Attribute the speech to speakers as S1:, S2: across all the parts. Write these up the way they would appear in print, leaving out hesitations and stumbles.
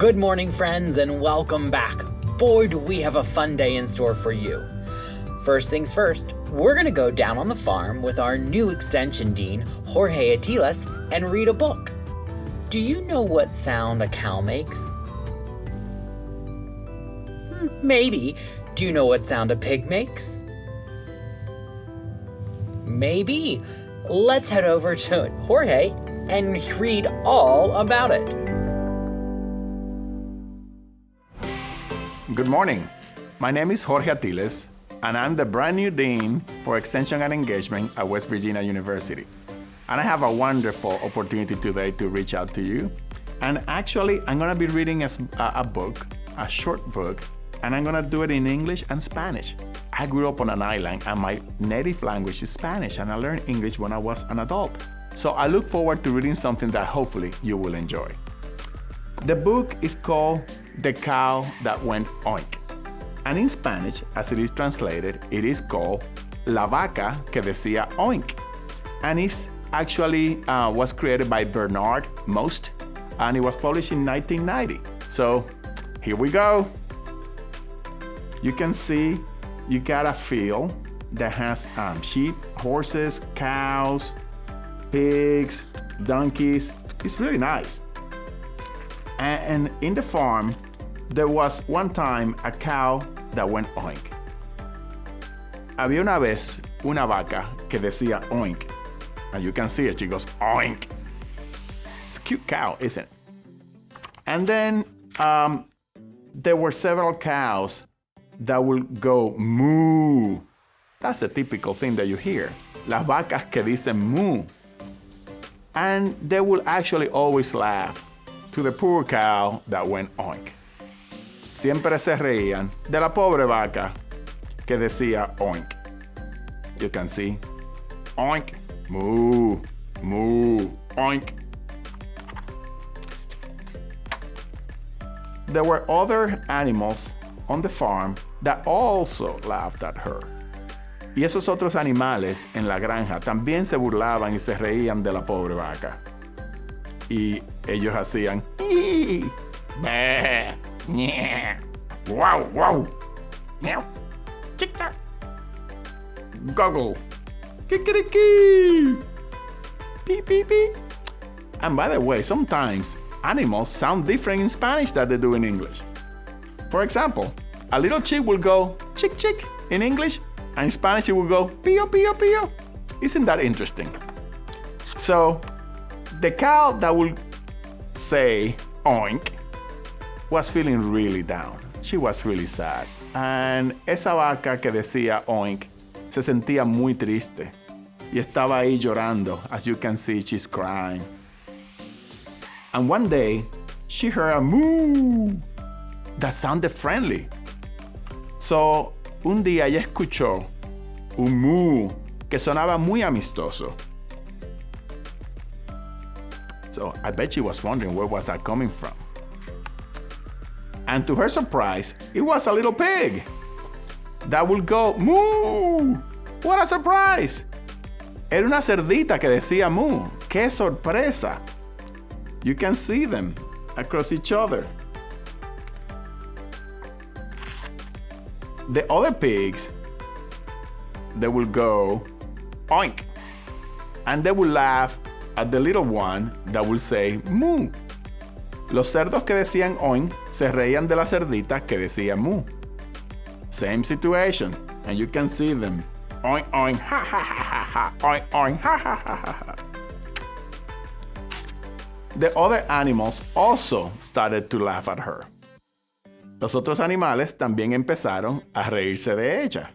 S1: Good morning, friends, and welcome back. Boy, do we have a fun day in store for you. First things first, we're going to go down on the farm with our new extension dean, Jorge Atiles, and read a book. Do you know what sound a cow makes? Maybe. Do you know what sound a pig makes? Maybe. Let's head over to Jorge and read all about it.
S2: Good morning. My name is Jorge Atiles, and I'm the brand new Dean for Extension and Engagement at West Virginia University. And I have a wonderful opportunity today to reach out to you. And actually, I'm going to be reading a book, a short book, and I'm going to do it in English and Spanish. I grew up on an island, and my native language is Spanish, and I learned English when I was an adult. So I look forward to reading something that hopefully you will enjoy. The book is called The Cow That Went Oink. And in Spanish, as it is translated, it is called La Vaca Que Decía Oink. And it's actually was created by Bernard Most, and it was published in 1990. So here we go. You can see you got a field that has sheep, horses, cows, pigs, donkeys. It's really nice. And in the farm, there was one time a cow that went oink. Había una vez una vaca que decía oink. And you can see it, she goes oink. It's a cute cow, isn't it? And then there were several cows that will go moo. That's a typical thing that you hear. Las vacas que dicen moo. And they will actually always laugh to the poor cow that went oink. Siempre se reían de la pobre vaca que decía oink. You can see oink, moo, moo, oink. There were other animals on the farm that also laughed at her. Y esos otros animales en la granja también se burlaban y se reían de la pobre vaca. Y ellos hacían bah, yeah, wow, wow, meow, chick-chack, goggle, kikiriki, beep, beep, beep. And by the way, sometimes animals sound different in Spanish than they do in English. For example, a little chick will go chick chick in English, and in Spanish it will go pío pío pío. Isn't that interesting? So, the cow that will say oink was feeling really down. She was really sad. And esa vaca que decía oink se sentía muy triste y estaba ahí llorando. As you can see, she's crying. And one day, she heard a moo that sounded friendly. So, un día ella escuchó un moo que sonaba muy amistoso. So, I bet she was wondering where was that coming from. And to her surprise, it was a little pig that would go moo. What a surprise! Era una cerdita que decía moo. ¡Qué sorpresa! You can see them across each other. The other pigs, they will go oink, and they will laugh at the little one that will say moo. Los cerdos que decían oink se reían de la cerdita que decía moo. Same situation, and you can see them oink oink ha ha ha ha ha oink oink ha ha ha ha ha. The other animals also started to laugh at her. Los otros animales también empezaron a reírse de ella.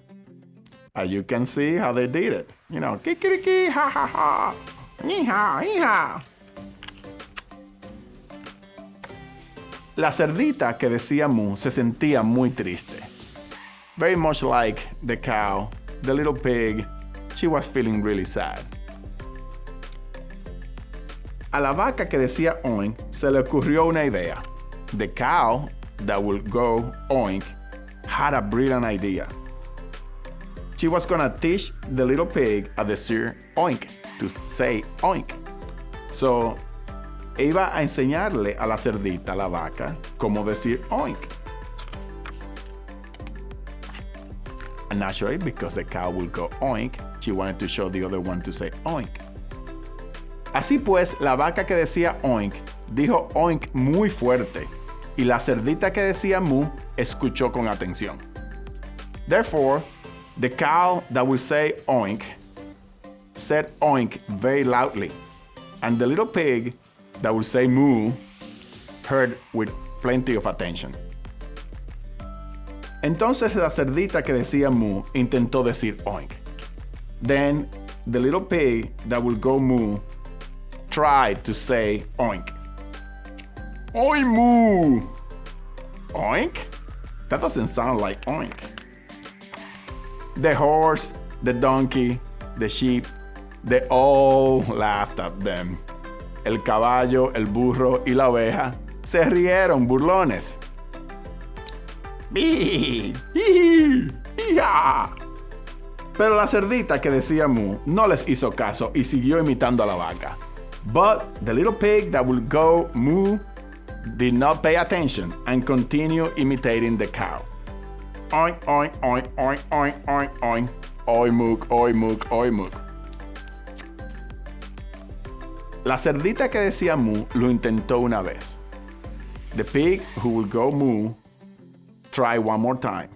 S2: As you can see how they did it. You know, kikiriki, ha ha ha, ni-ha, hi-ha. La cerdita que decía moo se sentía muy triste. Very much like the cow, the little pig, she was feeling really sad. A la vaca que decía oink se le ocurrió una idea. The cow that would go oink had a brilliant idea. She was gonna teach the little pig at the steer oink to say oink. So e iba a enseñarle a la cerdita, la vaca, cómo decir oink. And naturally, because the cow will go oink, she wanted to show the other one to say oink. Así pues, la vaca que decía oink, dijo oink muy fuerte, y la cerdita que decía moo, escuchó con atención. Therefore, the cow that will say oink, said oink very loudly, and the little pig that will say moo, heard with plenty of attention. Entonces la cerdita que decía moo intentó decir oink. Then the little pig that will go moo tried to say oink. Oi moo! Oink? That doesn't sound like oink. The horse, the donkey, the sheep, they all laughed at them. El caballo, el burro y la oveja se rieron burlones. Pero la cerdita que decía moo no les hizo caso y siguió imitando a la vaca. But the little pig that would go moo did not pay attention and continued imitating the cow. Oink, oink, oink, oink, oink, oink, oink. Oi mook, oi mook, oi mook. La cerdita que decía moo lo intentó una vez. The pig who will go moo try one more time.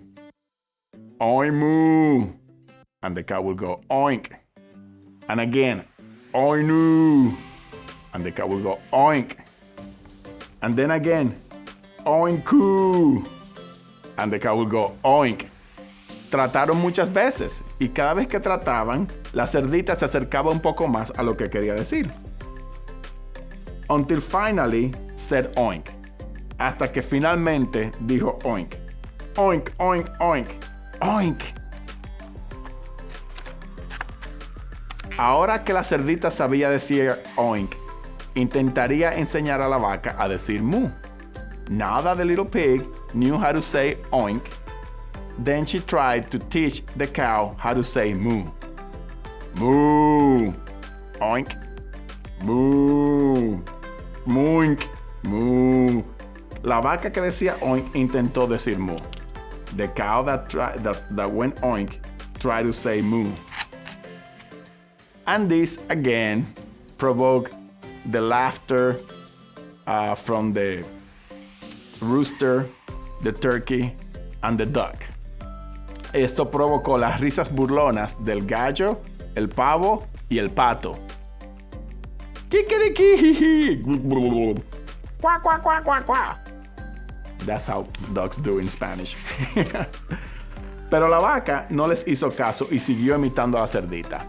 S2: Oi moo. And the cow will go oink. And again, oi moo. And the cow will go oink. And then again, oinku. And the cow will go oink. Trataron muchas veces y cada vez que trataban, la cerdita se acercaba un poco más a lo que quería decir. Until finally said oink. Hasta que finalmente dijo oink. Oink, oink, oink, oink. Ahora que la cerdita sabía decir oink, intentaría enseñar a la vaca a decir moo. Now that the little pig knew how to say oink, then she tried to teach the cow how to say moo. Moo. Oink. Moo. Moink. Moo. La vaca que decía oink intentó decir moo. The cow that went oink tried to say moo. And this again provoked the laughter from the rooster, the turkey, and the duck. Esto provocó las risas burlonas del gallo, el pavo y el pato. Kikiriki. Quack, quack, quack, quack, quack. That's how ducks do in Spanish. Pero la vaca no les hizo caso y siguió imitando a la cerdita.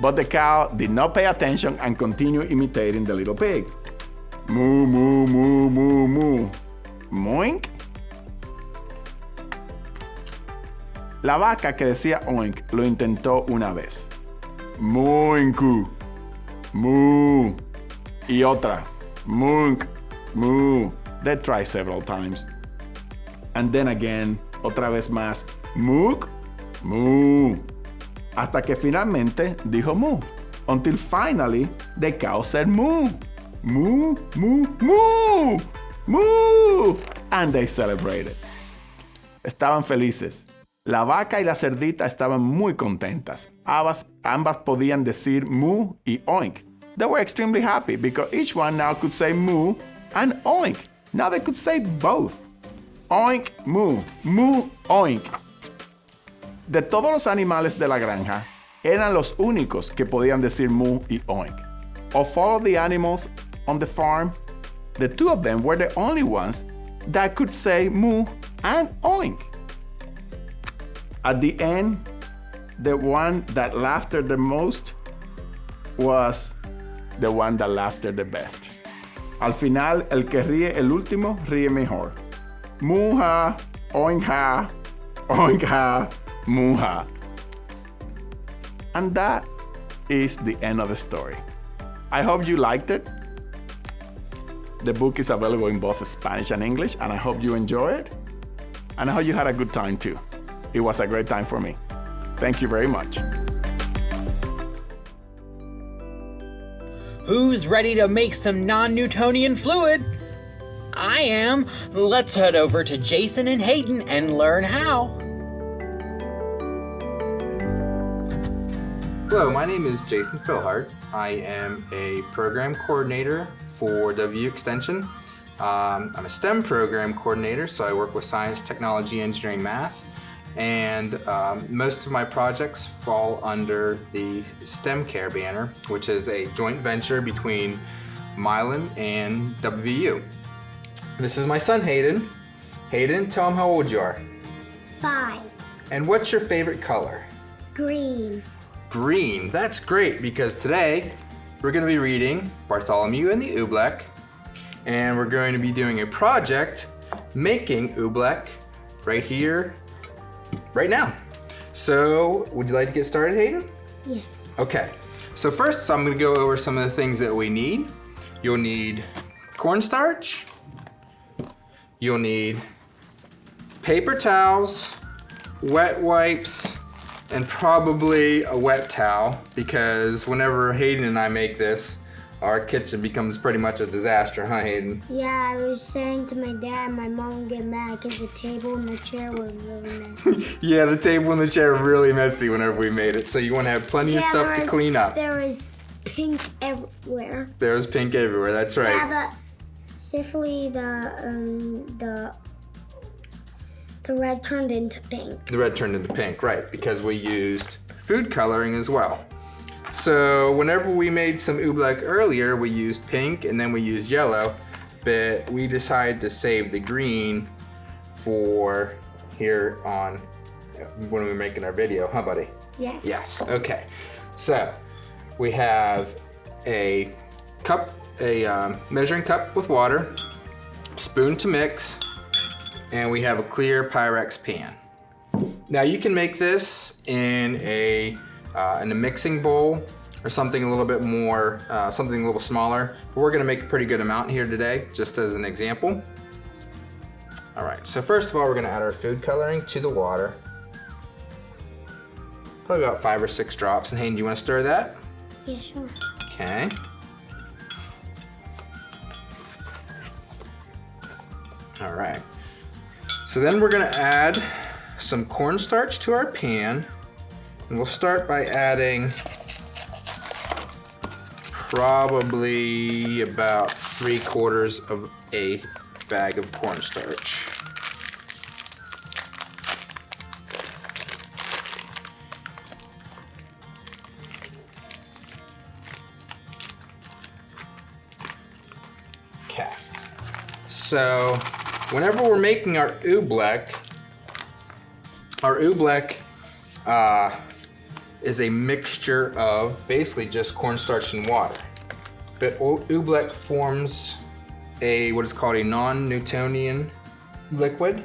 S2: But the cow did not pay attention and continued imitating the little pig. Moo, moo, moo, moo, moo. Moink. La vaca que decía oink lo intentó una vez. Moinku. Moo. Y otra. Moink. Moo. They tried several times. And then again, otra vez más. Mook. Moo. Hasta que finalmente dijo moo. Until finally the cow said moo. Moo, moo, moo. Moo. And they celebrated. Estaban felices. La vaca y la cerdita estaban muy contentas. Ambas podían decir moo y oink. They were extremely happy because each one now could say moo and oink. Now they could say both. Oink, moo, moo, oink. De todos los animales de la granja, eran los únicos que podían decir moo y oink. Of all the animals on the farm, the two of them were the only ones that could say moo and oink. At the end, the one that laughed the most was the one that laughed the best. Al final, el que ríe el último, ríe mejor. Muha, oinha, oinha, muha. And that is the end of the story. I hope you liked it. The book is available in both Spanish and English, and I hope you enjoy it. And I hope you had a good time too. It was a great time for me. Thank you very much.
S1: Who's ready to make some non-Newtonian fluid? I am. Let's head over to Jason and Hayden and learn how.
S3: Hello, my name is Jason Philhart. I am a program coordinator for WVU Extension. I'm a STEM program coordinator, so I work with science, technology, engineering, math, and most of my projects fall under the STEM Care banner, which is a joint venture between Milan and WVU. This is my son, Hayden. Hayden, tell him how old you are.
S4: 5.
S3: And what's your favorite color?
S4: Green.
S3: Green. That's great, because today we're going to be reading Bartholomew and the Oobleck, and we're going to be doing a project making Oobleck right here, right now. So, would you like to get started, Hayden?
S4: Yes.
S3: Okay. So first, I'm going to go over some of the things that we need. You'll need cornstarch. You'll need paper towels, wet wipes, and probably a wet towel, because whenever Hayden and I make this, our kitchen becomes pretty much a disaster, huh, Hayden?
S4: Yeah, I was saying to my dad, my mom would get mad because the table and the chair were really messy.
S3: Yeah, the table and the chair are really messy whenever we made it, so you want to have plenty of stuff to clean up.
S4: There was pink everywhere.
S3: There was pink everywhere, that's right.
S4: Yeah, but simply the red turned into pink.
S3: The red turned into pink, right, because we used food coloring as well. So whenever we made some Oobleck earlier, we used pink and then we used yellow, but we decided to save the green for here on when we were making our video, huh, buddy?
S4: Yeah.
S3: Yes, okay. So we have a cup, a measuring cup with water, spoon to mix, and we have a clear Pyrex pan. Now you can make this in a mixing bowl or something a little bit more, something a little smaller. But we're gonna make a pretty good amount here today, just as an example. All right, so first of all, we're gonna add our food coloring to the water. Probably about 5 or 6 drops. And Hayden, do you wanna stir that?
S4: Yeah, sure.
S3: Okay. All right. So then we're gonna add some cornstarch to our pan. And we'll start by adding probably about 3/4 of a bag of cornstarch. Okay. So whenever we're making our Oobleck is a mixture of basically just cornstarch and water. But Oobleck forms what is called a non-Newtonian liquid.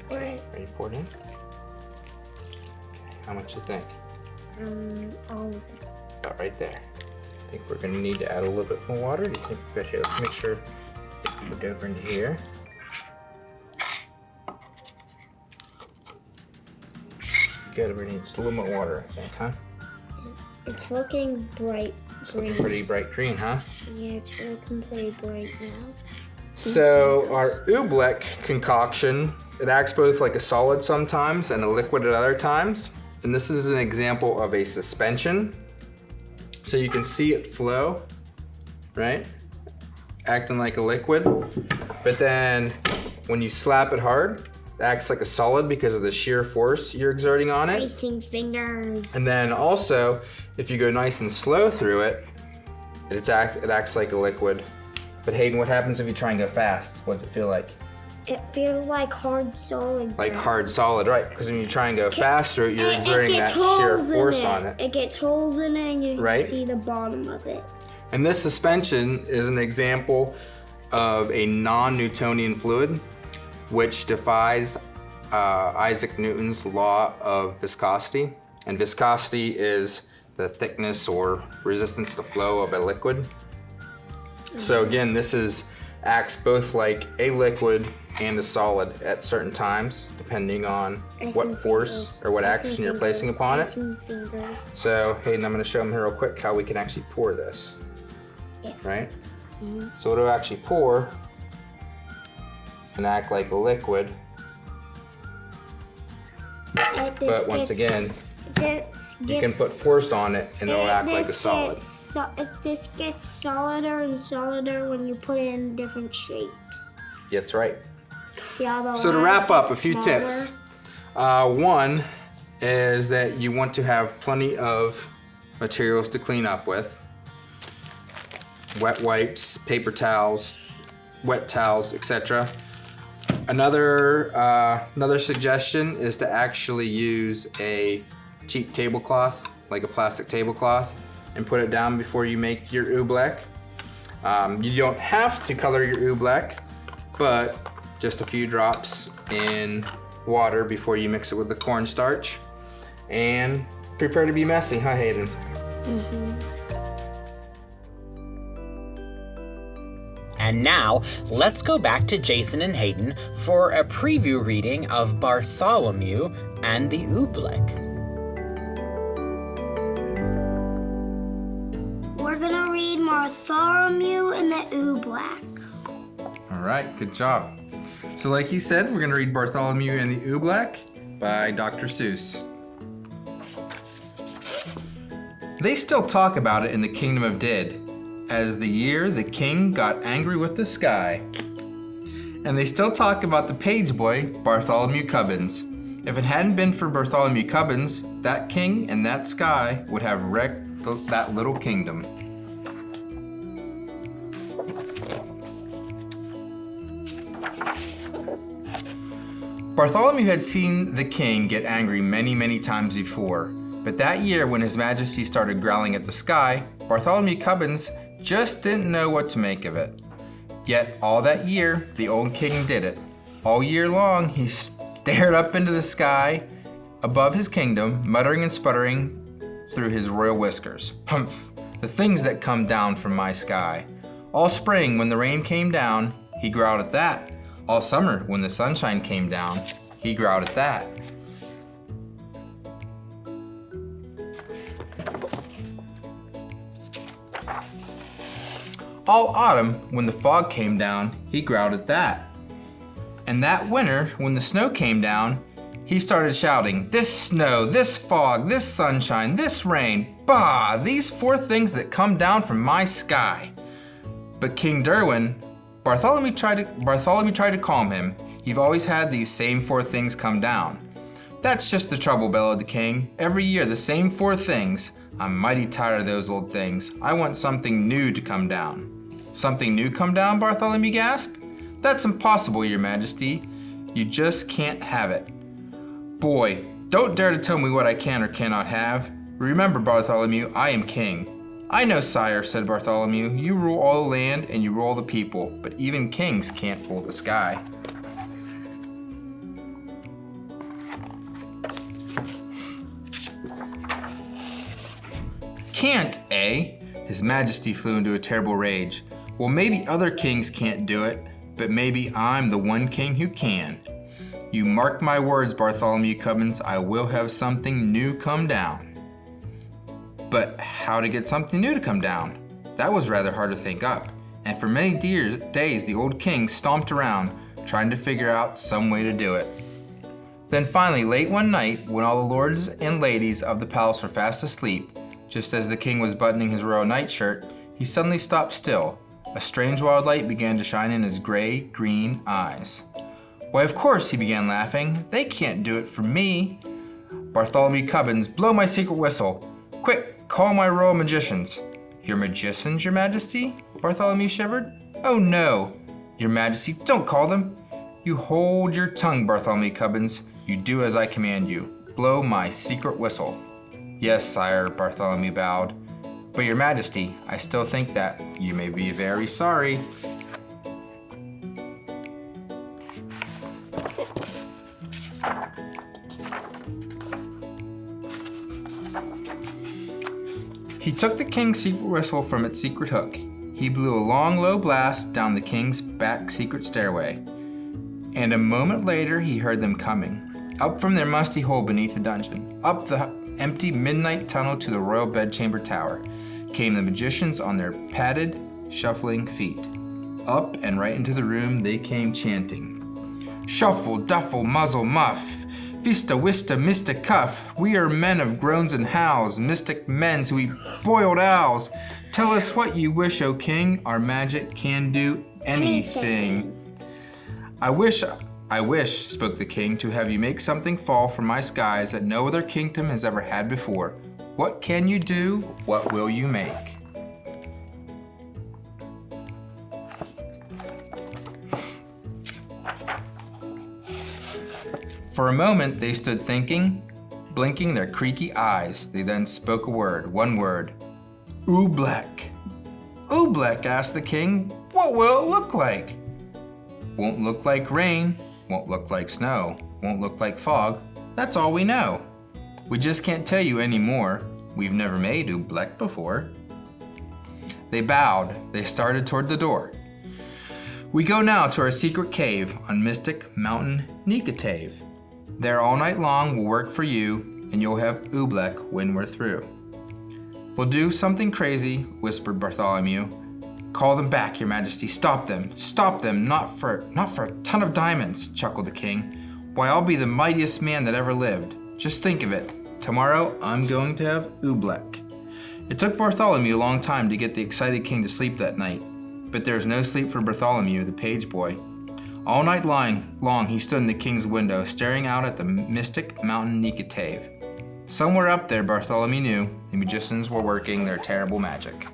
S4: Right.
S3: Ready to pour it in? How much you think?
S4: All of it.
S3: About right there. I think we're gonna need to add a little bit more water. Do you think? But here, let's make sure we go over into here. Good, we need just a little more water, I think, huh?
S4: It's looking bright
S3: It's
S4: green.
S3: looking pretty bright green, huh?
S4: Yeah, it's looking pretty bright now.
S3: So our Oobleck concoction, it acts both like a solid sometimes and a liquid at other times. And this is an example of a suspension. So you can see it flow, right? Acting like a liquid. But then when you slap it hard, it acts like a solid because of the sheer force you're exerting on it.
S4: Racing fingers.
S3: And then also, if you go nice and slow through it, it acts like a liquid. But Hayden, what happens if you try and go fast? What does it feel like?
S4: It feels like hard solid.
S3: Like hard solid, right? Because when you try and go faster, you're exerting that sheer force on it.
S4: It gets holes in it and you
S3: Right?
S4: can see the bottom of it.
S3: And this suspension is an example of a non-Newtonian fluid, which defies Isaac Newton's law of viscosity. And viscosity is the thickness or resistance to flow of a liquid. So again, this acts both like a liquid and a solid at certain times, depending on what force or what action you're placing upon it. So, Hayden, I'm going to show them here real quick how we can actually pour this.
S4: Yeah.
S3: Right? So it'll actually pour and act like a liquid. But once again, you can put force on it and it'll act like a solid.
S4: This gets solider and solider when you put it in different shapes.
S3: That's right.
S4: See how the
S3: So to
S4: lines
S3: wrap up,
S4: get
S3: a few
S4: smaller?
S3: tips. One is that you want to have plenty of materials to clean up with. Wet wipes, paper towels, wet towels, etc. Another suggestion is to actually use a cheap tablecloth, like a plastic tablecloth, and put it down before you make your oobleck. You don't have to color your oobleck, but just a few drops in water before you mix it with the cornstarch. And prepare to be messy, huh, Hayden?
S1: And now, let's go back to Jason and Hayden for a preview reading of Bartholomew and the Oobleck.
S4: We're gonna read Bartholomew and the Oobleck.
S3: All right, good job. So like he said, we're gonna read Bartholomew and the Oobleck by Dr. Seuss. They still talk about it in the Kingdom of Did, as the year the king got angry with the sky. And they still talk about the page boy, Bartholomew Cubbins. If it hadn't been for Bartholomew Cubbins, that king and that sky would have wrecked that little kingdom. Bartholomew had seen the king get angry many, many times before, but that year when His Majesty started growling at the sky, Bartholomew Cubbins just didn't know what to make of it. Yet all that year, the old king did it. All year long, he stared up into the sky above his kingdom, muttering and sputtering through his royal whiskers. Humph, the things that come down from my sky. All spring, when the rain came down, he growled at that. All summer, when the sunshine came down, he growled at that. All autumn, when the fog came down, he growled at that. And that winter, when the snow came down, he started shouting, "This snow, this fog, this sunshine, this rain, bah, these four things that come down from my sky." But King Derwin, Bartholomew tried to calm him. "You've always had these same four things come down." "That's just the trouble," bellowed the king. "Every year the same four things. I'm mighty tired of those old things. I want something new to come down." "Something new come down?" Bartholomew gasped. "That's impossible, Your Majesty. You just can't have it." "Boy, don't dare to tell me what I can or cannot have. Remember, Bartholomew, I am king." "I know, sire," said Bartholomew. "You rule all the land and you rule all the people, but even kings can't rule the sky." "Can't, eh?" His Majesty flew into a terrible rage. "Well, maybe other kings can't do it, but maybe I'm the one king who can. You mark my words, Bartholomew Cubbins, I will have something new come down." But how to get something new to come down? That was rather hard to think up, and for many days the old king stomped around, trying to figure out some way to do it. Then finally, late one night, when all the lords and ladies of the palace were fast asleep, just as the king was buttoning his royal nightshirt, he suddenly stopped still. A strange wild light began to shine in his gray-green eyes. "Why, of course," he began laughing. "They can't do it for me. Bartholomew Cubbins, blow my secret whistle. Quick, call my royal magicians." "Your magicians, Your Majesty?" Bartholomew shivered. "Oh no, Your Majesty, don't call them." "You hold your tongue, Bartholomew Cubbins. You do as I command you. Blow my secret whistle." "Yes, sire," Bartholomew bowed. "But Your Majesty, I still think that you may be very sorry." He took the king's secret whistle from its secret hook. He blew a long, low blast down the king's back secret stairway. And a moment later, he heard them coming. Up from their musty hole beneath the dungeon, up the empty midnight tunnel to the royal bedchamber tower, came the magicians on their padded, shuffling feet. Up and right into the room they came chanting. Shuffle, duffle, muzzle, muff, vista, wista, mista, cuff. We are men of groans and howls, mystic men who eat boiled owls. Tell us what you wish, O king, our magic can do anything. I wish, spoke the king, to have you make something fall from my skies that no other kingdom has ever had before. What can you do? What will you make? For a moment they stood thinking, blinking their creaky eyes. They then spoke a word, one word. Oobleck. Oobleck, asked the king, what will it look like? Won't look like rain, won't look like snow, won't look like fog. That's all we know. We just can't tell you any more. We've never made Oobleck before. They bowed. They started toward the door. We go now to our secret cave on Mystic Mountain Nicotave. There all night long we'll work for you, and you'll have Oobleck when we're through. We'll do something crazy, whispered Bartholomew. Call them back, your majesty. Stop them, not for a ton of diamonds, chuckled the king. Why, I'll be the mightiest man that ever lived. Just think of it. Tomorrow I'm going to have Oobleck. It took Bartholomew a long time to get the excited king to sleep that night, but there was no sleep for Bartholomew, the page boy. All night long he stood in the king's window, staring out at the mystic mountain Nicotave. Somewhere up there, Bartholomew knew, the magicians were working their terrible magic.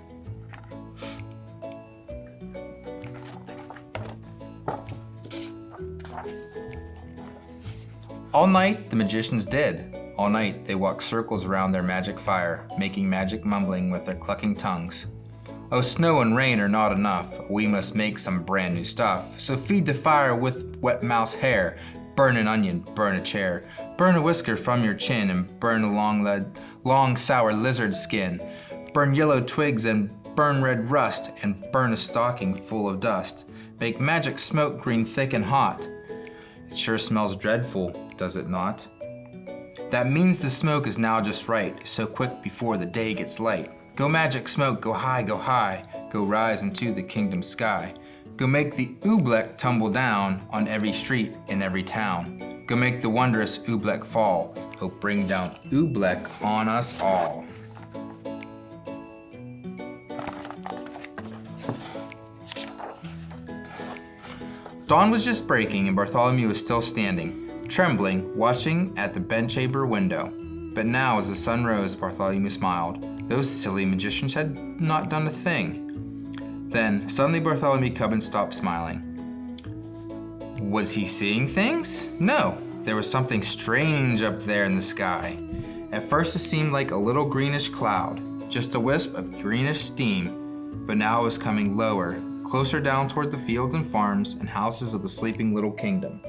S3: All night the magicians did. All night they walked circles around their magic fire, making magic mumbling with their clucking tongues. Oh, snow and rain are not enough. We must make some brand new stuff. So feed the fire with wet mouse hair. Burn an onion, burn a chair. Burn a whisker from your chin and burn a long sour lizard skin. Burn yellow twigs and burn red rust and burn a stocking full of dust. Make magic smoke green thick and hot. It sure smells dreadful, does it not? That means the smoke is now just right, so quick before the day gets light. Go magic smoke, go high, go rise into the kingdom sky. Go make the Oobleck tumble down on every street in every town. Go make the wondrous Oobleck fall. Oh, bring down Oobleck on us all. Dawn was just breaking and Bartholomew was still standing, trembling, watching at the bedchamber window. But now as the sun rose, Bartholomew smiled. Those silly magicians had not done a thing. Then, suddenly Bartholomew Cubbon stopped smiling. Was he seeing things? No, there was something strange up there in the sky. At first it seemed like a little greenish cloud, just a wisp of greenish steam, but now it was coming lower, closer down toward the fields and farms and houses of the sleeping little kingdom.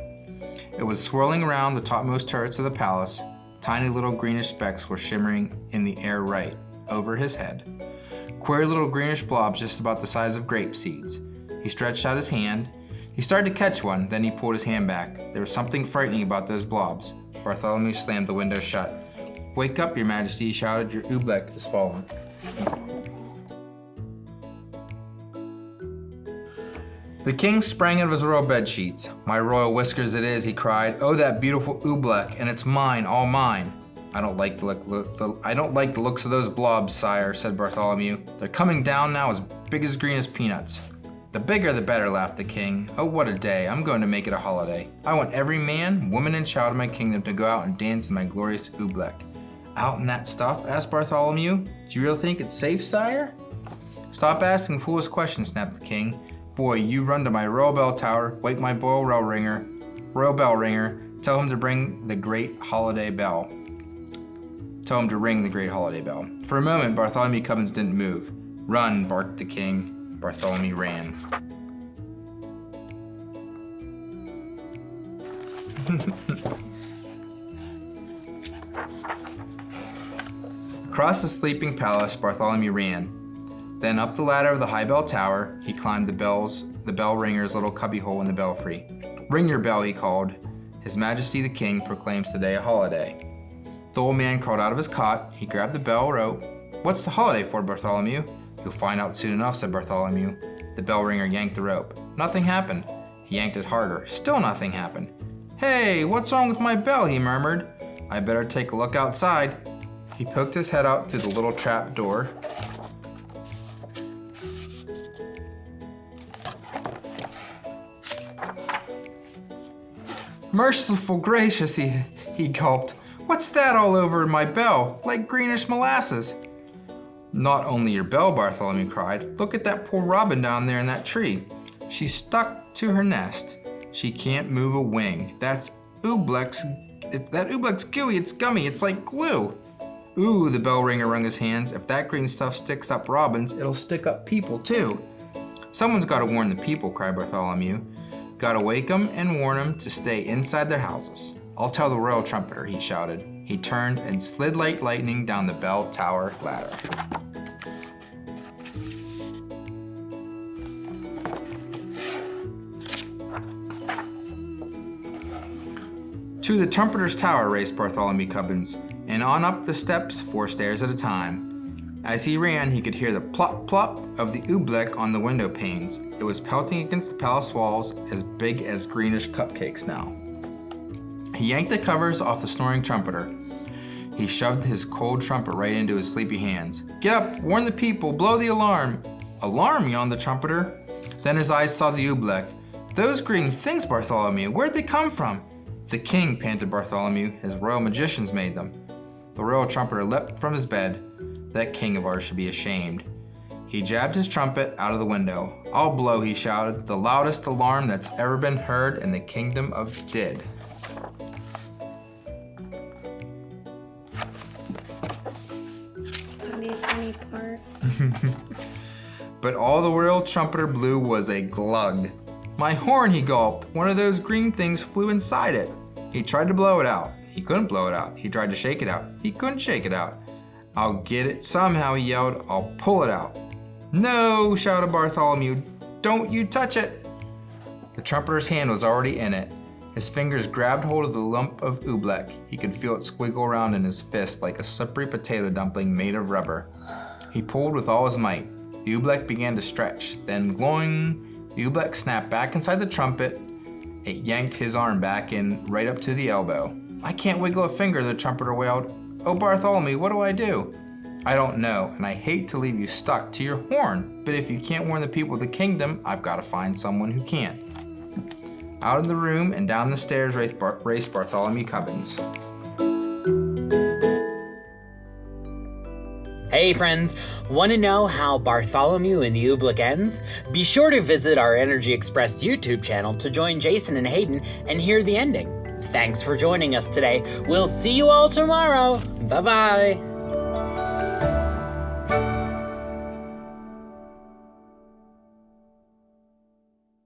S3: It was swirling around the topmost turrets of the palace. Tiny little greenish specks were shimmering in the air right over his head. Queer little greenish blobs just about the size of grape seeds. He stretched out his hand. He started to catch one, then he pulled his hand back. There was something frightening about those blobs. Bartholomew slammed the window shut. Wake up, your majesty, he shouted. Your Oobleck is fallen. The king sprang out of his royal bed sheets. My royal whiskers it is, he cried. Oh, that beautiful Oobleck, and it's mine, all mine. I don't like the looks of those blobs, sire, said Bartholomew. They're coming down now as big as green as peanuts. The bigger the better, laughed the king. Oh, what a day. I'm going to make it a holiday. I want every man, woman, and child in my kingdom to go out and dance in my glorious Oobleck. Out in that stuff? Asked Bartholomew. Do you really think it's safe, sire? Stop asking foolish questions, snapped the king. Boy, you run to my royal bell tower, wake my royal bell ringer, tell him to bring the great holiday bell. Tell him to ring the great holiday bell. For a moment, Bartholomew Cubbins didn't move. Run, barked the king. Bartholomew ran. Across the sleeping palace, Bartholomew ran. Then up the ladder of the high bell tower, he climbed the bell ringer's little cubbyhole in the belfry. "Ring your bell," he called. "His Majesty the King proclaims today a holiday." The old man crawled out of his cot. He grabbed the bell rope. "What's the holiday for, Bartholomew?" "You'll find out soon enough," said Bartholomew. The bell ringer yanked the rope. Nothing happened. He yanked it harder. Still nothing happened. "Hey, what's wrong with my bell?" he murmured. "I better take a look outside." He poked his head out through the little trap door. "Merciful gracious," he gulped. "What's that all over my bell, like greenish molasses?" "Not only your bell," Bartholomew cried. "Look at that poor robin down there in that tree. She's stuck to her nest. She can't move a wing. That Oobleck's gooey, it's gummy, it's like glue." "Ooh," the bell ringer wrung his hands. "If that green stuff sticks up robins, it'll stick up people too." "Someone's got to warn the people," cried Bartholomew. "Gotta wake them and warn them to stay inside their houses." "I'll tell the royal trumpeter," he shouted. He turned and slid like lightning down the bell tower ladder. To the trumpeter's tower raced Bartholomew Cubbins, and on up the steps 4 stairs at a time. As he ran, he could hear the plop plop of the oobleck on the window panes. It was pelting against the palace walls, as big as greenish cupcakes now. He yanked the covers off the snoring trumpeter. He shoved his cold trumpet right into his sleepy hands. "Get up, warn the people, blow the alarm." "Alarm?" yawned the trumpeter. Then his eyes saw the oobleck. "Those green things, Bartholomew, where'd they come from?" "The king," panted Bartholomew. "His royal magicians made them." The royal trumpeter leapt from his bed. "That king of ours should be ashamed." He jabbed his trumpet out of the window. "I'll blow," he shouted, "the loudest alarm that's ever been heard in the kingdom of Did."
S4: That'd be a funny part.
S3: But all the royal trumpeter blew was a glug. "My horn," he gulped. "One of those green things flew inside it." He tried to blow it out. He couldn't blow it out. He tried to shake it out. He couldn't shake it out. "I'll get it somehow," he yelled. "I'll pull it out." "No," shouted Bartholomew. "Don't you touch it." The trumpeter's hand was already in it. His fingers grabbed hold of the lump of oobleck. He could feel it squiggle around in his fist like a slippery potato dumpling made of rubber. He pulled with all his might. The oobleck began to stretch. Then, gloing, the oobleck snapped back inside the trumpet. It yanked his arm back in, right up to the elbow. "I can't wiggle a finger," the trumpeter wailed. "Oh, Bartholomew, what do I do?" "I don't know, and I hate to leave you stuck to your horn, but if you can't warn the people of the kingdom, I've got to find someone who can." Out of the room and down the stairs raced Bartholomew Cubbins.
S1: Hey friends, want to know how Bartholomew and the Oobleck ends? Be sure to visit our Energy Express YouTube channel to join Jason and Hayden and hear the ending. Thanks for joining us today. We'll see you all tomorrow. Bye-bye.